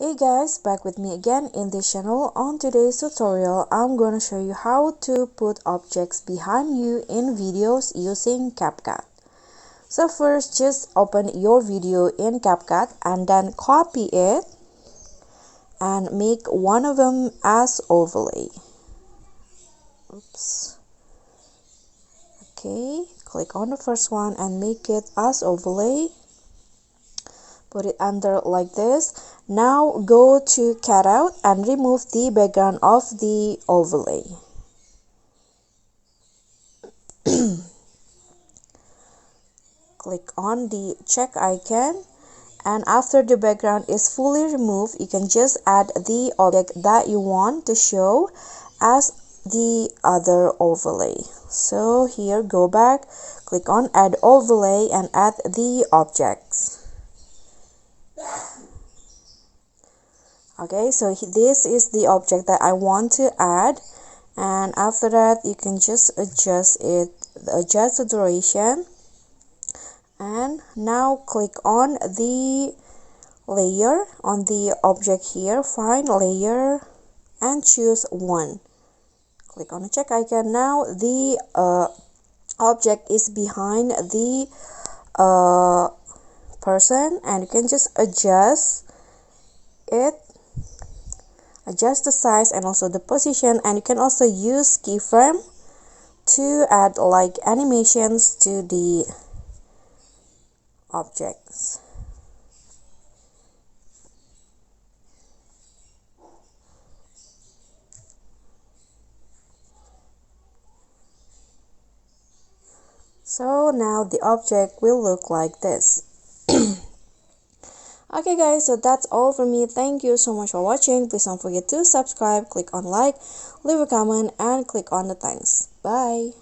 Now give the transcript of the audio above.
Hey guys, back with me again in this channel. On today's tutorial, I'm gonna show you how to put objects behind you in videos using CapCut. So first, just open your video in CapCut and then copy it and make one of them as overlay. Oops. Okay, click on the first one and make it as overlay. Put it under like this. Now go to cutout and remove the background of the overlay. Click on the check icon, and after the background is fully removed, you can just add the object that you want to show as the other overlay. So here, go back, click on add overlay and add the objects. Okay, so this is the object that I want to add, and after that you can just adjust the duration, and now click on the layer on the object here, find layer and choose one. Click on the check icon. Now the object is behind the person, and you can just adjust it, adjust the size and also the position, and you can also use keyframe to add like animations to the objects. So now the object will look like this. Okay guys, so that's all from me. Thank you so much for watching. Please don't forget to subscribe, click on like, leave a comment and click on the thanks. Bye.